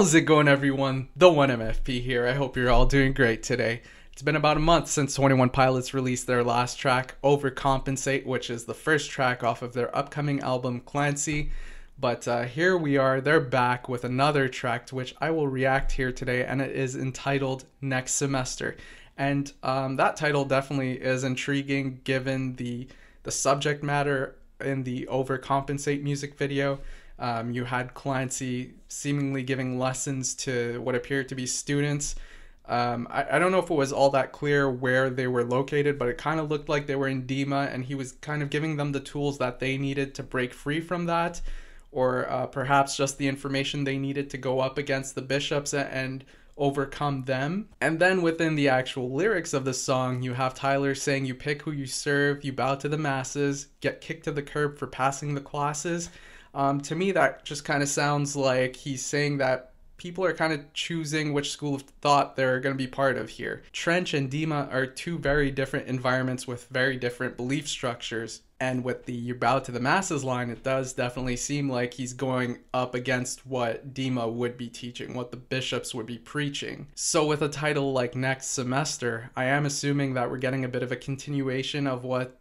How's it going, everyone? The 1MFP here. I hope you're all doing great today. It's been about a month since 21 Pilots released their last track, Overcompensate, which is the first track off of their upcoming album, Clancy. But here we are, they're back with another track to which I will react here today, and it is entitled Next Semester. And that title definitely is intriguing given the subject matter in the Overcompensate music video. You had Clancy seemingly giving lessons to what appeared to be students. I don't know if it was all that clear where they were located, but it kind of looked like they were in Dima, and he was kind of giving them the tools that they needed to break free from that, or perhaps just the information they needed to go up against the bishops and overcome them. And then within the actual lyrics of the song, you have Tyler saying, "You pick who you serve, you bow to the masses, get kicked to the curb for passing the classes." To me, that just kind of sounds like he's saying that people are kind of choosing which school of thought they're going to be part of here. Trench and Dima are two very different environments with very different belief structures. And with the "you bow to the masses" line, it does definitely seem like he's going up against what Dima would be teaching, what the bishops would be preaching. So with a title like Next Semester, I am assuming that we're getting a bit of a continuation of what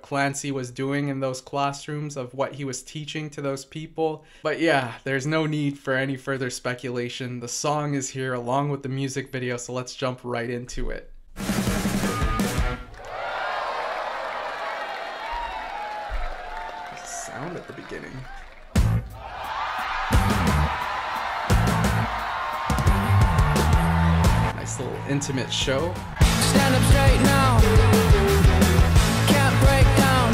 Clancy was doing in those classrooms, of what he was teaching to those people. But yeah, there's no need for any further speculation. The song is here along with the music video, so let's jump right into it. Sound at the beginning. Nice little intimate show. Stand up straight now. Can't break down.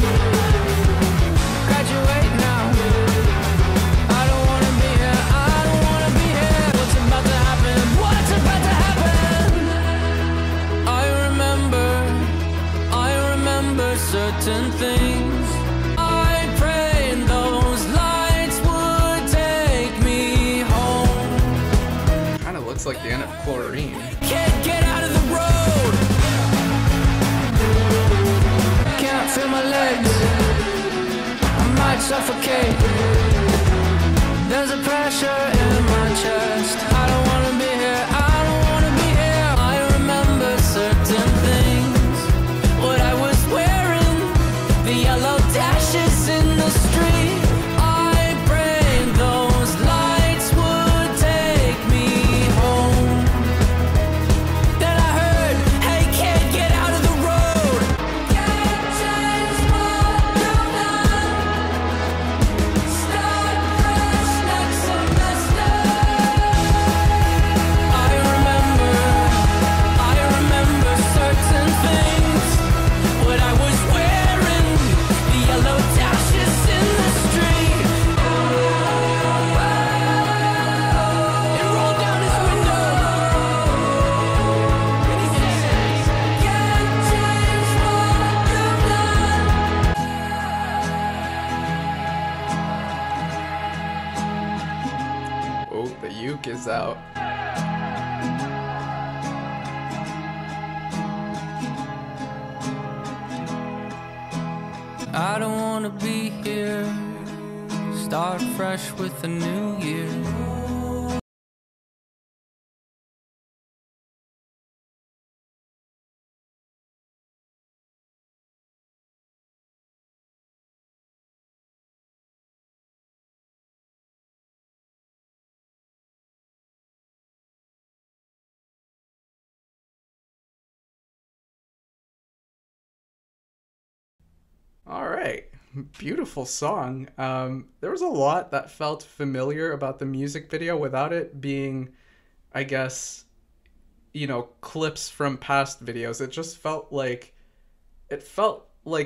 Graduate now. I don't wanna be here. I don't wanna be here. What's about to happen? What's about to happen? I remember certain things. Looks like the end of Chlorine. Can't get out of the road. Can't feel my legs. I might suffocate. There's a pressure in my chest. I don't wanna be here. I don't wanna be here. I remember certain things. What I was wearing. The yellow dashes in the street. I prayed those lights would take me. The uke is out. I don't wanna be here. Start fresh with a new year. All right, beautiful song. There was a lot that felt familiar about the music video without it being, I guess, clips from past videos. It just felt like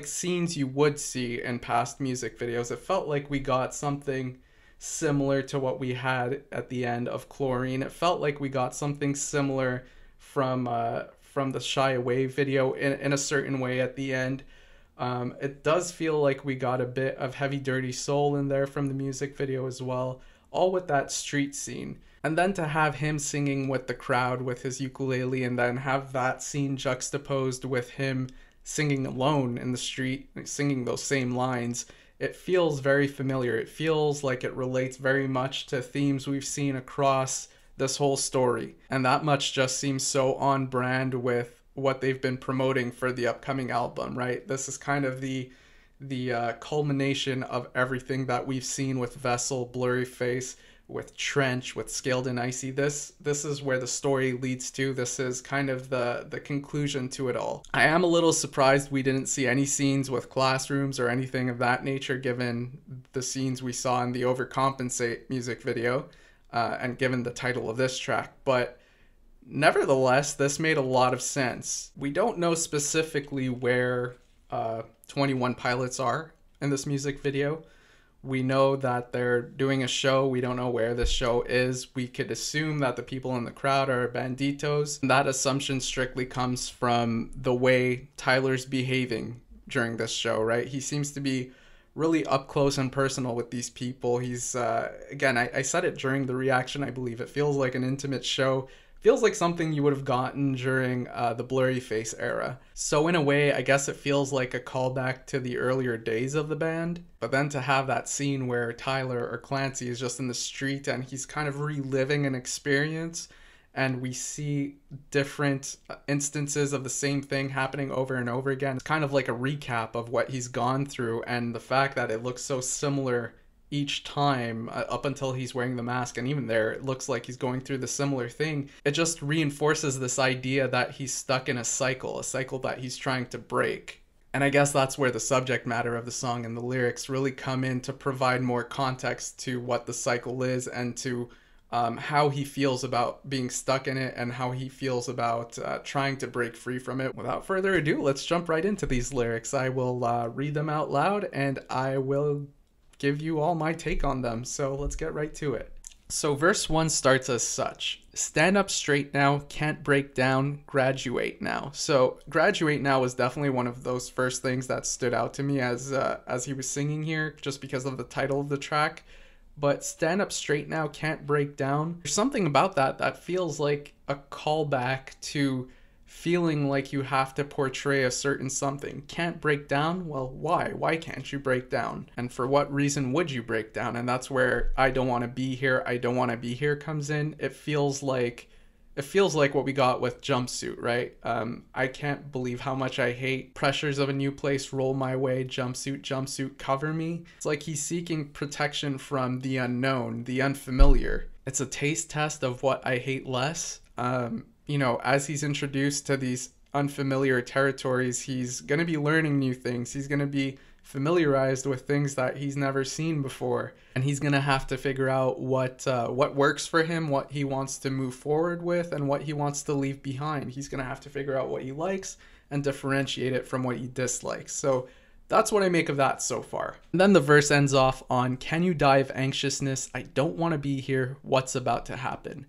scenes you would see in past music videos. It felt like we got something similar to what we had at the end of Chlorine. It felt like we got something similar from the Shy Away video in a certain way at the end. It does feel like we got a bit of HeavyDirtySoul in there from the music video as well, all with that street scene. And then to have him singing with the crowd with his ukulele, and then have that scene juxtaposed with him singing alone in the street, singing those same lines, it feels very familiar. It feels like it relates very much to themes we've seen across this whole story. And that much just seems so on brand with what they've been promoting for the upcoming album, right? This is kind of the culmination of everything that we've seen with Vessel, Blurryface, with Trench, with Scaled and Icy. This is where the story leads to. This is kind of the conclusion to it all. I am a little surprised we didn't see any scenes with classrooms or anything of that nature, given the scenes we saw in the Overcompensate music video, and given the title of this track. But nevertheless, this made a lot of sense. We don't know specifically where 21 Pilots are in this music video. We know that they're doing a show. We don't know where this show is. We could assume that the people in the crowd are banditos. And that assumption strictly comes from the way Tyler's behaving during this show, right? He seems to be really up close and personal with these people. He's, again, I said it during the reaction, I believe. It feels like an intimate show. Feels like something you would have gotten during the Blurryface era. So in a way, I guess it feels like a callback to the earlier days of the band. But then to have that scene where Tyler or Clancy is just in the street and he's kind of reliving an experience, and we see different instances of the same thing happening over and over again. It's kind of like a recap of what he's gone through, and the fact that it looks so similar each time up until he's wearing the mask, and even there it looks like he's going through the similar thing. It just reinforces this idea that he's stuck in a cycle that he's trying to break. And I guess that's where the subject matter of the song and the lyrics really come in to provide more context to what the cycle is, and to how he feels about being stuck in it, and how he feels about trying to break free from it. Without further ado, let's jump right into these lyrics. I will read them out loud, and I will give you all my take on them. So let's get right to it. So verse 1 starts as such: stand up straight now, can't break down, graduate now. So graduate now was definitely one of those first things that stood out to me as he was singing here, just because of the title of the track. But stand up straight now, can't break down. There's something about that feels like a callback to feeling like you have to portray a certain something. Can't break down? Well, why? Why can't you break down? And for what reason would you break down? And that's where I don't want to be here, I don't want to be here comes in. It feels like what we got with Jumpsuit, right? I can't believe how much I hate pressures of a new place roll my way. Jumpsuit, cover me. It's like he's seeking protection from the unknown, the unfamiliar. It's a taste test of what I hate less. You know, as he's introduced to these unfamiliar territories, he's going to be learning new things. He's going to be familiarized with things that he's never seen before. And he's going to have to figure out what works for him, what he wants to move forward with, and what he wants to leave behind. He's going to have to figure out what he likes and differentiate it from what he dislikes. So that's what I make of that so far. And then the verse ends off on, can you die of anxiousness? I don't want to be here. What's about to happen?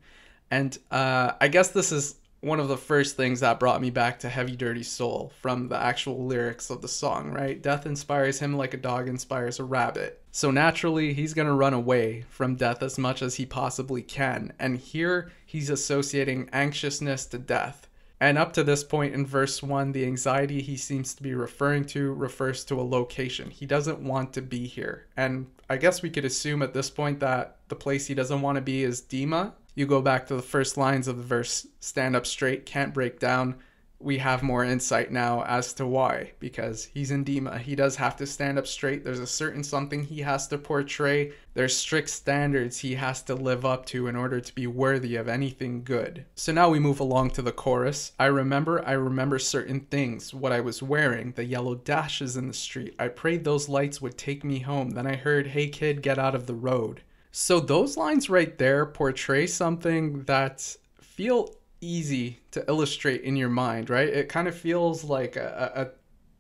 And I guess this is one of the first things that brought me back to Heavy Dirty Soul from the actual lyrics of the song, right? Death inspires him like a dog inspires a rabbit. So naturally, he's going to run away from death as much as he possibly can. And here, he's associating anxiousness to death. And up to this point in verse 1, the anxiety he seems to be referring to refers to a location. He doesn't want to be here. And I guess we could assume at this point that the place he doesn't want to be is Dima. You go back to the first lines of the verse, stand up straight, can't break down. We have more insight now as to why, because he's in Dima. He does have to stand up straight. There's a certain something he has to portray. There's strict standards he has to live up to in order to be worthy of anything good. So now we move along to the chorus. I remember certain things, what I was wearing, the yellow dashes in the street. I prayed those lights would take me home. Then I heard, hey kid, get out of the road. So those lines right there portray something that feel easy to illustrate in your mind, right? It kind of feels like a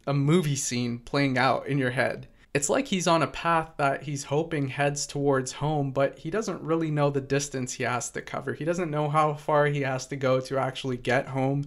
movie scene playing out in your head. It's like he's on a path that he's hoping heads towards home, but he doesn't really know the distance he has to cover. He doesn't know how far he has to go to actually get home.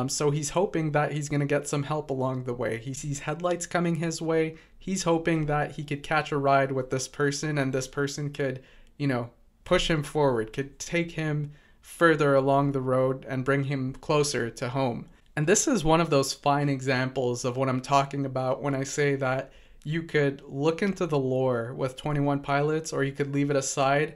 So he's hoping that he's going to get some help along the way. He sees headlights coming his way. He's hoping that he could catch a ride with this person, and this person could, you know, push him forward, could take him further along the road and bring him closer to home. And this is one of those fine examples of what I'm talking about when I say that you could look into the lore with 21 Pilots, or you could leave it aside,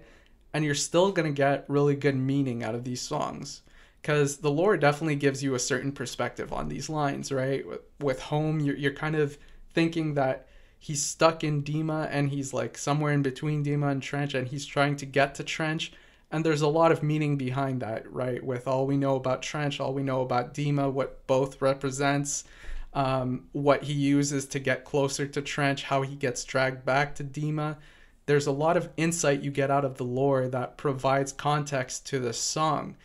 and you're still going to get really good meaning out of these songs. Because the lore definitely gives you a certain perspective on these lines, right? With Home, you're kind of thinking that he's stuck in Dima, and he's like somewhere in between Dima and Trench, and he's trying to get to Trench. And there's a lot of meaning behind that, right? With all we know about Trench, all we know about Dima, what both represents, what he uses to get closer to Trench, how he gets dragged back to Dima. There's a lot of insight you get out of the lore that provides context to this song.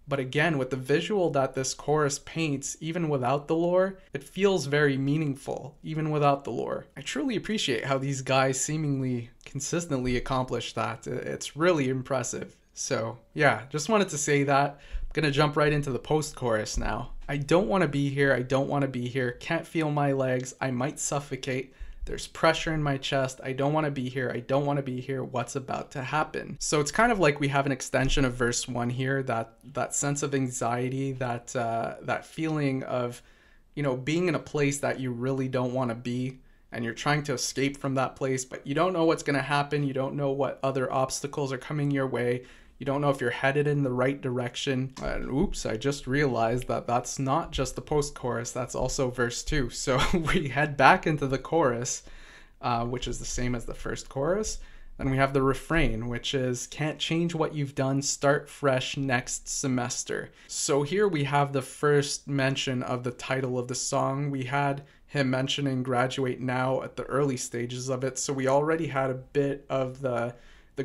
But again, with the visual that this chorus paints, even without the lore, it feels very meaningful, even without the lore. I truly appreciate how these guys seemingly consistently accomplish that. It's really impressive. So yeah, just wanted to say that. I'm gonna jump right into the post-chorus now. I don't want to be here, I don't want to be here, can't feel my legs, I might suffocate. There's pressure in my chest. I don't want to be here. I don't want to be here. What's about to happen? So it's kind of like we have an extension of verse 1 here, that sense of anxiety, that feeling of, you know, being in a place that you really don't want to be, and you're trying to escape from that place, but you don't know what's going to happen. You don't know what other obstacles are coming your way. You don't know if you're headed in the right direction. And oops, I just realized that that's not just the post-chorus, that's also verse 2. So we head back into the chorus, which is the same as the first chorus. Then we have the refrain, which is, can't change what you've done, start fresh next semester. So here we have the first mention of the title of the song. We had him mentioning graduate now at the early stages of it, so we already had a bit of the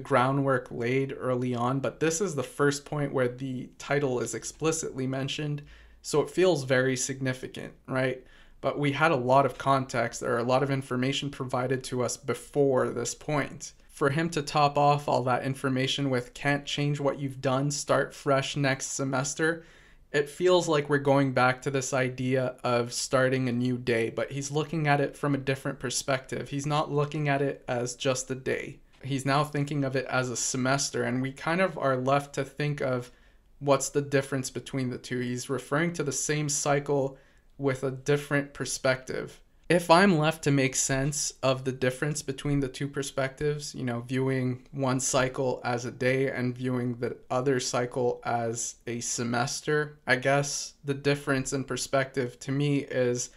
groundwork laid early on, but this is the first point where the title is explicitly mentioned, so it feels very significant, right? But we had a lot of context, or a lot of information provided to us before this point. For him to top off all that information with can't change what you've done, start fresh next semester, it feels like we're going back to this idea of starting a new day, but he's looking at it from a different perspective. He's not looking at it as just a day. He's now thinking of it as a semester, and we kind of are left to think of what's the difference between the two. He's referring to the same cycle with a different perspective. If I'm left to make sense of the difference between the two perspectives, you know, viewing one cycle as a day and viewing the other cycle as a semester, I guess the difference in perspective to me is,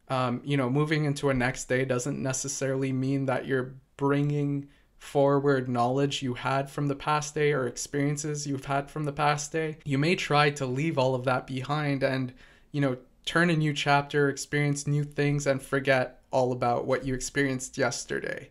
you know, moving into a next day doesn't necessarily mean that you're bringing forward knowledge you had from the past day or experiences you've had from the past day. You may try to leave all of that behind and, you know, turn a new chapter, experience new things, and forget all about what you experienced yesterday.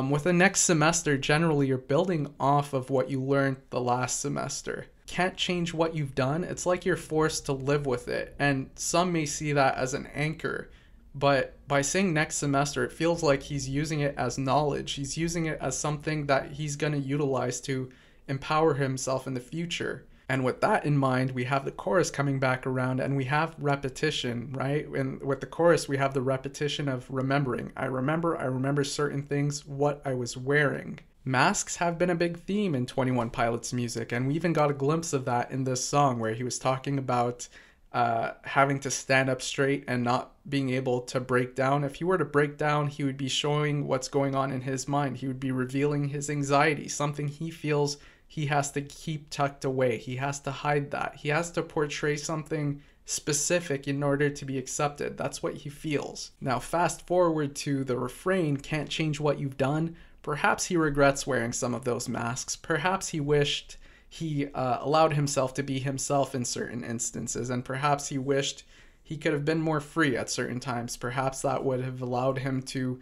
With the next semester, generally you're building off of what you learned the last semester. Can't change what you've done. It's like you're forced to live with it, and some may see that as an anchor. But by saying next semester, it feels like he's using it as knowledge. He's using it as something that he's going to utilize to empower himself in the future. And with that in mind, we have the chorus coming back around, and we have repetition, right? And with the chorus, we have the repetition of remembering. I remember certain things, what I was wearing. Masks have been a big theme in 21 Pilots music, and we even got a glimpse of that in this song where he was talking about having to stand up straight and not being able to break down. If he were to break down, he would be showing what's going on in his mind. He would be revealing his anxiety, something he feels he has to keep tucked away. He has to hide that. He has to portray something specific in order to be accepted. That's what he feels. Now, fast forward to the refrain, can't change what you've done. Perhaps he regrets wearing some of those masks. Perhaps he wished he allowed himself to be himself in certain instances, and perhaps he wished he could have been more free at certain times. Perhaps that would have allowed him to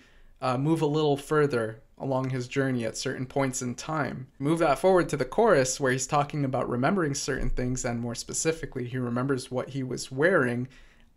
move a little further along his journey at certain points in time. Move that forward to the chorus where he's talking about remembering certain things, and more specifically, he remembers what he was wearing.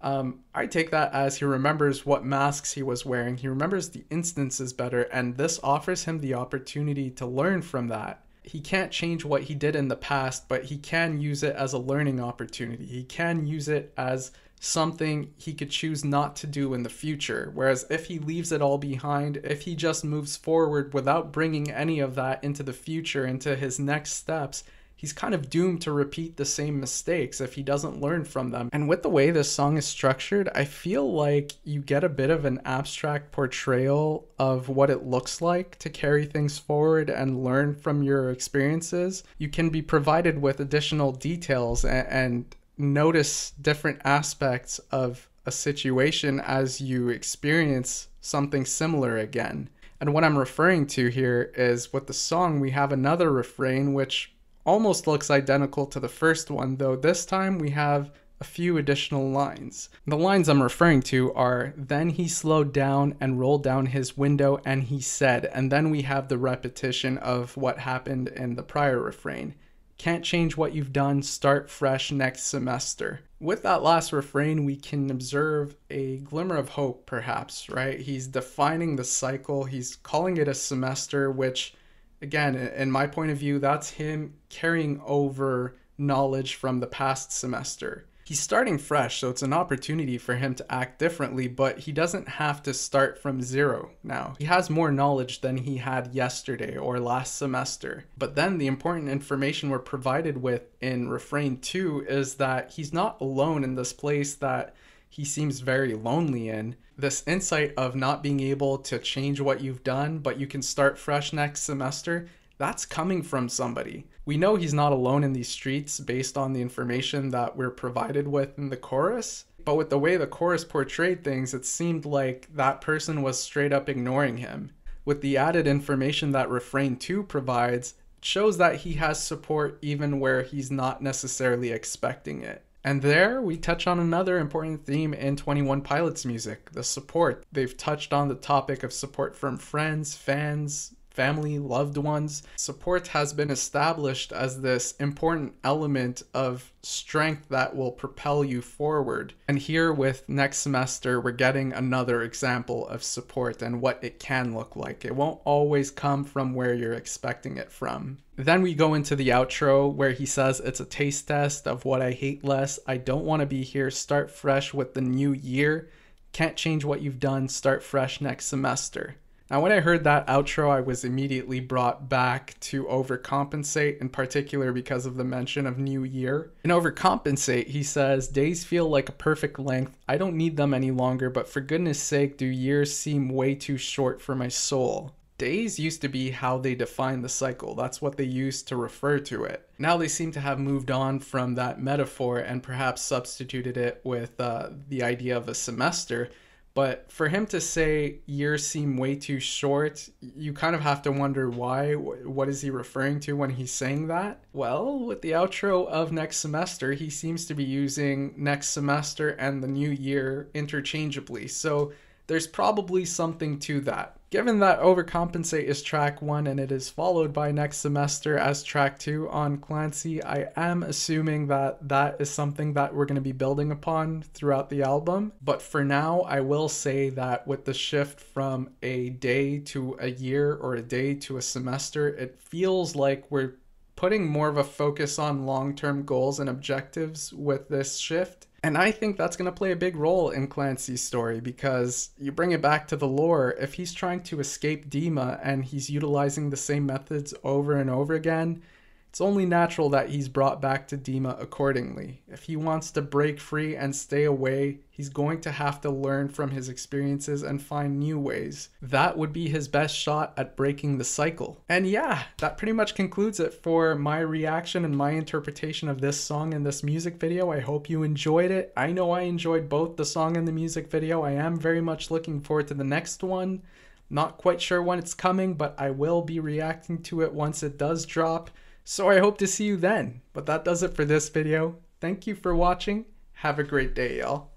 I take that as he remembers what masks he was wearing. He remembers the instances better, and this offers him the opportunity to learn from that. He can't change what he did in the past, but he can use it as a learning opportunity. He can use it as something he could choose not to do in the future. Whereas if he leaves it all behind, if he just moves forward without bringing any of that into the future, into his next steps, he's kind of doomed to repeat the same mistakes if he doesn't learn from them. And with the way this song is structured, I feel like you get a bit of an abstract portrayal of what it looks like to carry things forward and learn from your experiences. You can be provided with additional details and notice different aspects of a situation as you experience something similar again. And what I'm referring to here is with the song, we have another refrain which almost looks identical to the first one, though this time we have a few additional lines. The lines I'm referring to are, "Then he slowed down and rolled down his window and he said," and then we have the repetition of what happened in the prior refrain. "Can't change what you've done, start fresh next semester." With that last refrain, we can observe a glimmer of hope, perhaps, right? He's defining the cycle, he's calling it a semester, which, again, in my point of view, that's him carrying over knowledge from the past semester. He's starting fresh, so it's an opportunity for him to act differently, but he doesn't have to start from zero now. He has more knowledge than he had yesterday or last semester. But then the important information we're provided with in refrain 2 is that he's not alone in this place that he seems very lonely in. This insight of not being able to change what you've done, but you can start fresh next semester, that's coming from somebody. We know he's not alone in these streets based on the information that we're provided with in the chorus, but with the way the chorus portrayed things, it seemed like that person was straight up ignoring him. With the added information that refrain 2 provides, it shows that he has support even where he's not necessarily expecting it. And there we touch on another important theme in 21 Pilots music, the support. They've touched on the topic of support from friends, fans, family, loved ones. Support has been established as this important element of strength that will propel you forward. And here with next semester, we're getting another example of support and what it can look like. It won't always come from where you're expecting it from. Then we go into the outro where he says, "It's a taste test of what I hate less. I don't want to be here. Start fresh with the new year. Can't change what you've done. Start fresh next semester." Now, when I heard that outro, I was immediately brought back to Overcompensate, in particular because of the mention of New Year. In Overcompensate, he says, "Days feel like a perfect length. I don't need them any longer, but for goodness sake, do years seem way too short for my soul?" Days used to be how they defined the cycle. That's what they used to refer to it. Now they seem to have moved on from that metaphor and perhaps substituted it with the idea of a semester. But for him to say years seem way too short, you kind of have to wonder why. What is he referring to when he's saying that? Well, with the outro of next semester, he seems to be using next semester and the new year interchangeably. So there's probably something to that. Given that Overcompensate is track 1 and it is followed by next semester as track 2 on Clancy, I am assuming that that is something that we're going to be building upon throughout the album. But for now, I will say that with the shift from a day to a year or a day to a semester, it feels like we're putting more of a focus on long-term goals and objectives with this shift. And I think that's going to play a big role in Clancy's story because you bring it back to the lore. If he's trying to escape Dima and he's utilizing the same methods over and over again, it's only natural that he's brought back to Dima accordingly. If he wants to break free and stay away, he's going to have to learn from his experiences and find new ways. That would be his best shot at breaking the cycle. And yeah, that pretty much concludes it for my reaction and my interpretation of this song and this music video. I hope you enjoyed it. I know I enjoyed both the song and the music video. I am very much looking forward to the next one. Not quite sure when it's coming, but I will be reacting to it once it does drop. So I hope to see you then. But that does it for this video. Thank you for watching. Have a great day, y'all.